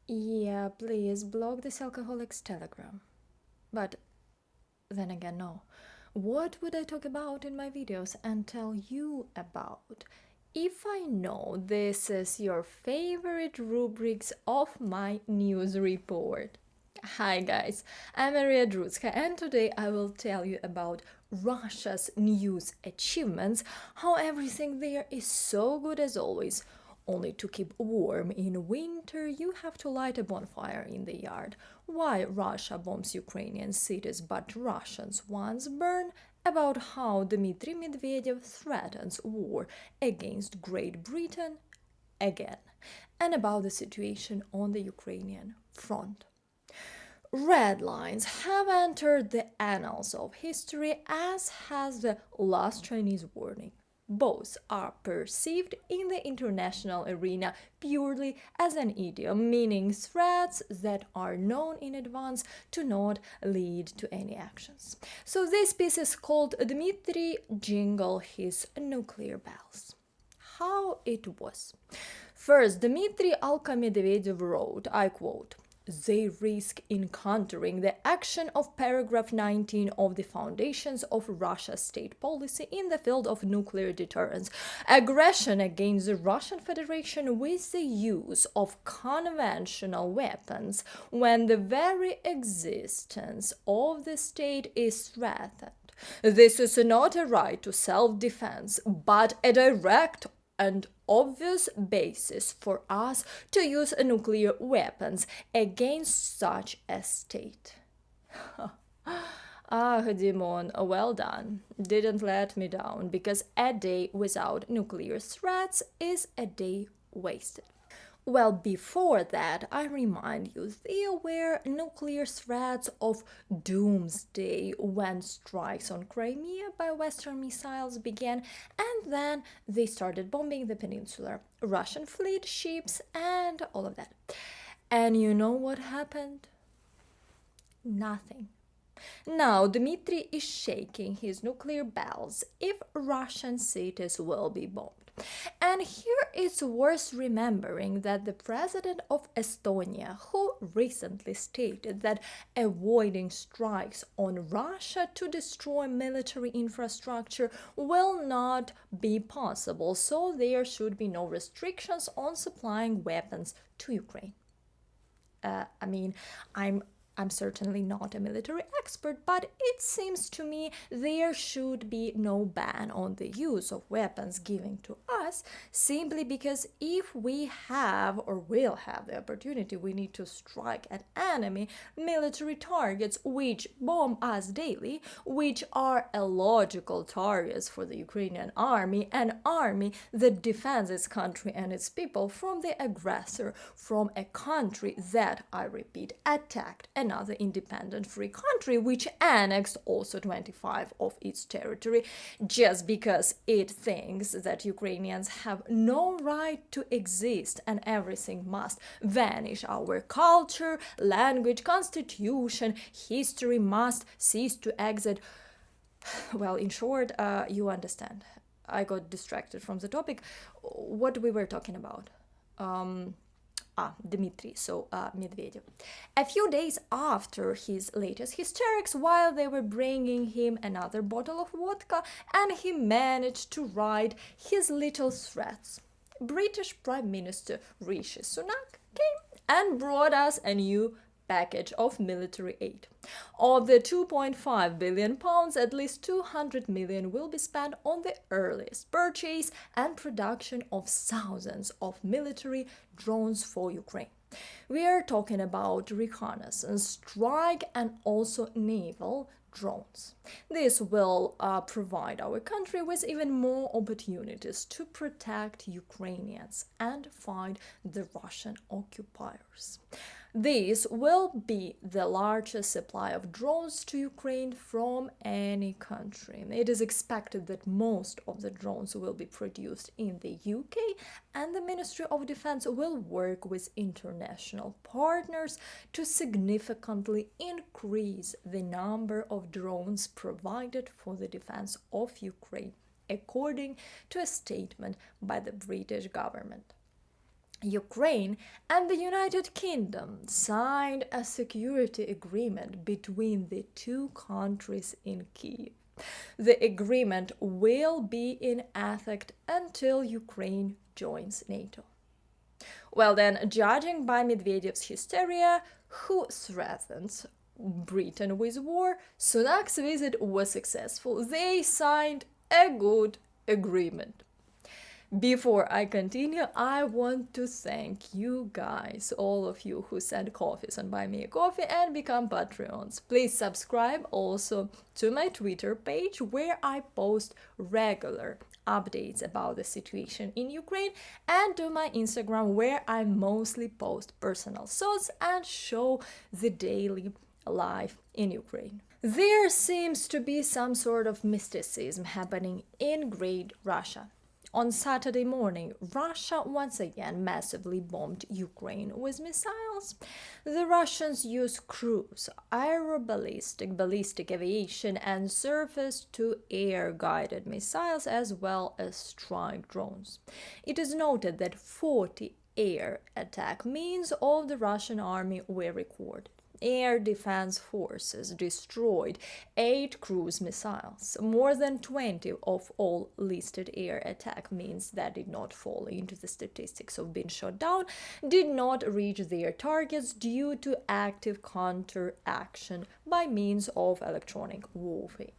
Yeah, please block this alcoholic's telegram. But then again, no. What would I talk about in my videos and tell you about? If I know this is your favorite rubrics of my news report. Hi guys, I'm Maria Drutska and today I will tell you about Russia's news achievements, how everything there is so good as always. Only to keep warm in winter, you have to light a bonfire in the yard. Why Russia bombs Ukrainian cities but Russians once burn? About how Dmitry Medvedev threatens war against Great Britain again. And about the situation on the Ukrainian front. Red lines have entered the annals of history, as has the last Chinese warning. Both are perceived in the international arena purely as an idiom, meaning threats that are known in advance to not lead to any actions. So this piece is called Dmitry Jingle His Nuclear Bells. How it was. First, Dmitry Medvedev wrote, I quote, they risk encountering the action of paragraph 19 of the foundations of Russia's state policy in the field of nuclear deterrence, aggression against the Russian Federation with the use of conventional weapons when the very existence of the state is threatened. This is not a right to self defense, but a direct and obvious basis for us to use nuclear weapons against such a state. Demon, well done. Didn't let me down, because a day without nuclear threats is a day wasted. Well, before that, I remind you, there were nuclear threats of doomsday when strikes on Crimea by Western missiles began, and then they started bombing the peninsula, Russian fleet ships, and all of that. And you know what happened? Nothing. Now, Dmitry is shaking his nuclear bells if Russian cities will be bombed. And here it's worth remembering that the president of Estonia, who recently stated that avoiding strikes on Russia to destroy military infrastructure will not be possible, so there should be no restrictions on supplying weapons to Ukraine. I mean, I'm I'm certainly not a military expert, but it seems to me there should be no ban on the use of weapons given to us, simply because if we have or will have the opportunity, we need to strike at enemy military targets which bomb us daily, which are illogical targets for the Ukrainian army, an army that defends its country and its people from the aggressor, from a country that, I repeat, attacked another independent free country which annexed also 25 of its territory just because it thinks that Ukrainians have no right to exist and everything must vanish. Our culture, language, constitution, history must cease to exist. Well, in short, you understand. I got distracted from the topic. What we were talking about? Dmitry, so Medvedev. A few days after his latest hysterics, while they were bringing him another bottle of vodka, and he managed to write his little threats, British Prime Minister Rishi Sunak came and brought us a new package of military aid. Of the 2.5 billion pounds, at least 200 million will be spent on the earliest purchase and production of thousands of military drones for Ukraine. We are talking about reconnaissance, strike, and also naval drones. This will provide our country with even more opportunities to protect Ukrainians and fight the Russian occupiers. This will be the largest supply of drones to Ukraine from any country. It is expected that most of the drones will be produced in the UK, and the Ministry of Defense will work with international partners to significantly increase the number of drones provided for the defense of Ukraine, according to a statement by the British government. Ukraine and the United Kingdom signed a security agreement between the two countries in Kiev. The agreement will be in effect until Ukraine joins NATO. Well, then, judging by Medvedev's hysteria, who threatens Britain with war, Sunak's visit was successful. They signed a good agreement. Before I continue, I want to thank you guys, all of you who send coffees on Buy Me a Coffee and become Patreons. Please subscribe also to my Twitter page where I post regular updates about the situation in Ukraine, and to my Instagram where I mostly post personal thoughts and show the daily life in Ukraine. There seems to be some sort of mysticism happening in Great Russia. On Saturday morning, Russia once again massively bombed Ukraine with missiles. The Russians used cruise, ballistic aviation, and surface-to-air guided missiles as well as strike drones. It is noted that 40 air attack means of the Russian army were recorded. Air Defense Forces destroyed 8 cruise missiles. More than 20 of all listed air attack means that did not fall into the statistics of being shot down, did not reach their targets due to active counteraction by means of electronic warfare.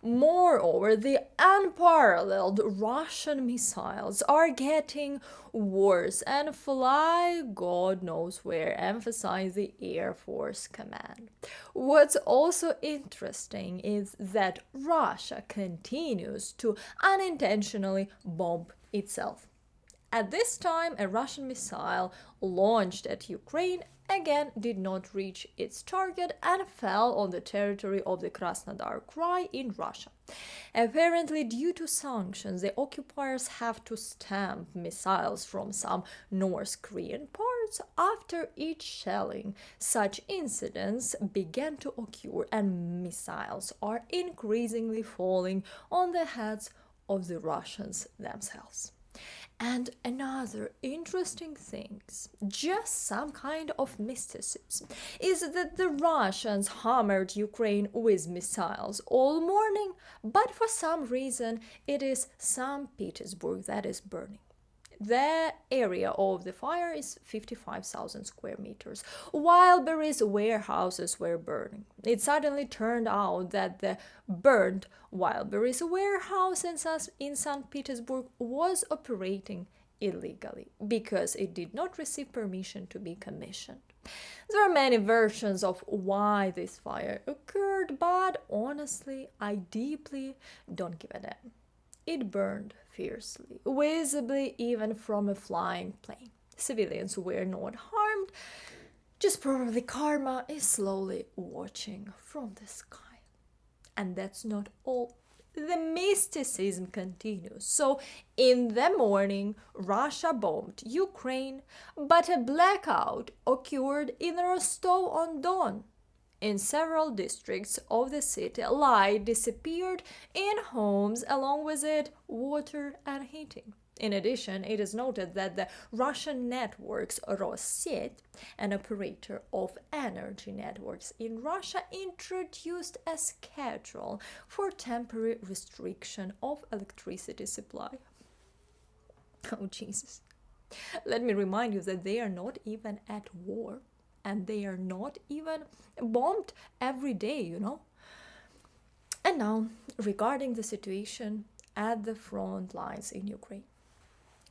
Moreover, the unparalleled Russian missiles are getting worse and fly God knows where, emphasize the Air Force Command. What's also interesting is that Russia continues to unintentionally bomb itself. At this time, a Russian missile launched at Ukraine again did not reach its target and fell on the territory of the Krasnodar Krai in Russia. Apparently, due to sanctions, the occupiers have to stamp missiles from some North Korean parts. After each shelling, such incidents began to occur, and missiles are increasingly falling on the heads of the Russians themselves. And another interesting thing, just some kind of mysticism, is that the Russians hammered Ukraine with missiles all morning, but for some reason it is St. Petersburg that is burning. The area of the fire is 55,000 square meters, while Berry's warehouses were burning. It suddenly turned out that the burned Wildberries warehouse in St. Petersburg was operating illegally because it did not receive permission to be commissioned. There are many versions of why this fire occurred, but honestly, I deeply don't give a damn. It burned fiercely, visibly even from a flying plane. Civilians were not harmed, just probably karma is slowly watching from the sky. And that's not all. The mysticism continues. So, in the morning, Russia bombed Ukraine, but a blackout occurred in Rostov-on-Don. In several districts of the city, light disappeared in homes, along with it, water and heating. In addition, it is noted that the Russian networks Rossett, an operator of energy networks in Russia, introduced a schedule for temporary restriction of electricity supply. Oh, Jesus. Let me remind you that they are not even at war. And they are not even bombed every day, you know. And now, regarding the situation at the front lines in Ukraine.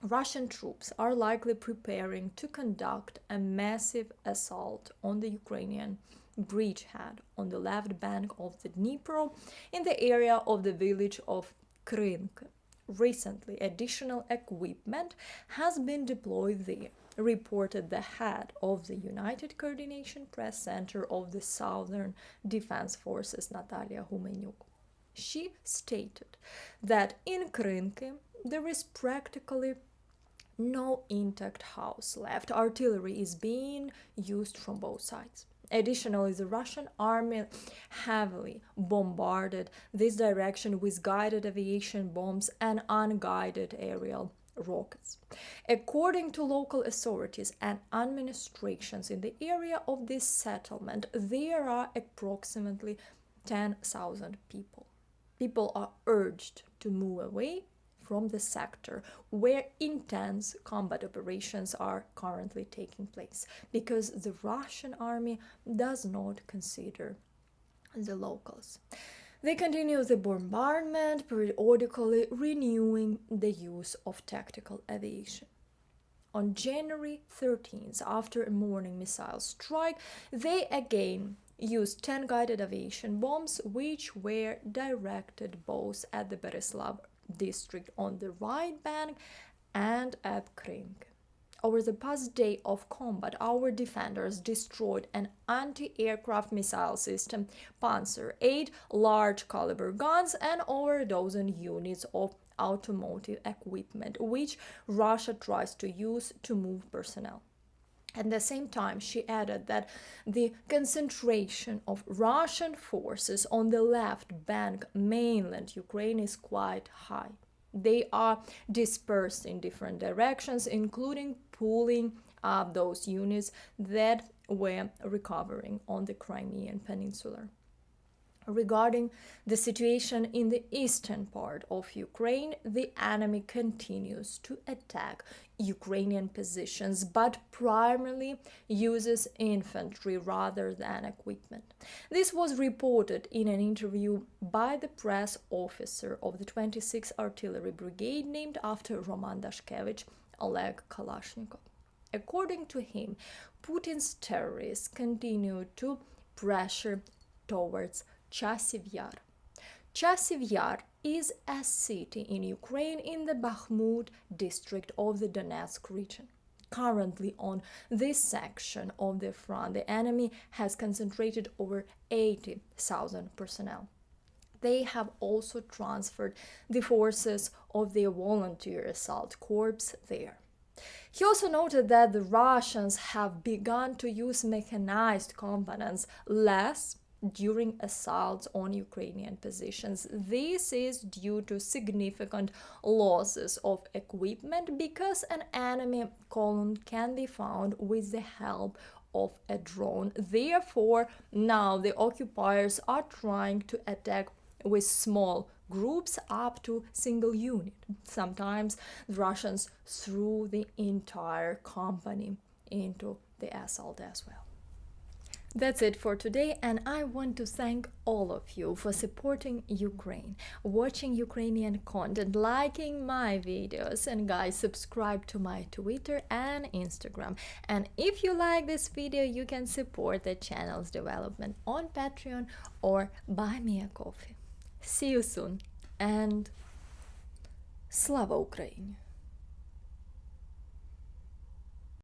Russian troops are likely preparing to conduct a massive assault on the Ukrainian bridgehead on the left bank of the Dnipro in the area of the village of Krynk. Recently, additional equipment has been deployed there, reported the head of the United Coordination Press Center of the Southern Defense Forces, Natalia Humenyuk. She stated that in Krynky there is practically no intact house left. Artillery is being used from both sides. Additionally, the Russian army heavily bombarded this direction with guided aviation bombs and unguided aerial rockets. According to local authorities and administrations in the area of this settlement, there are approximately 10,000 people. People are urged to move away from the sector where intense combat operations are currently taking place, because the Russian army does not consider the locals. They continue the bombardment, periodically renewing the use of tactical aviation. On January 13th, after a morning missile strike, they again used 10 guided aviation bombs, which were directed both at the Berislav district on the right bank and at Krink. Over the past day of combat, our defenders destroyed an anti-aircraft missile system, Panzer 8 large caliber guns, and over a dozen units of automotive equipment, which Russia tries to use to move personnel. At the same time, she added that the concentration of Russian forces on the left bank, mainland Ukraine, is quite high. They are dispersed in different directions, including pulling up those units that were recovering on the Crimean Peninsula. Regarding the situation in the eastern part of Ukraine, the enemy continues to attack Ukrainian positions, but primarily uses infantry rather than equipment. This was reported in an interview by the press officer of the 26th Artillery Brigade, named after Roman Dashkevich, Oleg Kalashnikov. According to him, Putin's terrorists continue to pressure towards Chasiv Yar. Chasiv Yar is a city in Ukraine in the Bakhmut district of the Donetsk region. Currently, on this section of the front, the enemy has concentrated over 80,000 personnel. They have also transferred the forces of the Volunteer Assault Corps there. He also noted that the Russians have begun to use mechanized components less during assaults on Ukrainian positions. This is due to significant losses of equipment, because an enemy column can be found with the help of a drone. Therefore, now the occupiers are trying to attack with small groups up to single unit. Sometimes the Russians threw the entire company into the assault as well. That's it for today, and I want to thank all of you for supporting Ukraine, watching Ukrainian content, liking my videos, and guys, subscribe to my Twitter and Instagram. And if you like this video, you can support the channel's development on Patreon or buy me a coffee. See you soon, and Slava Ukraini!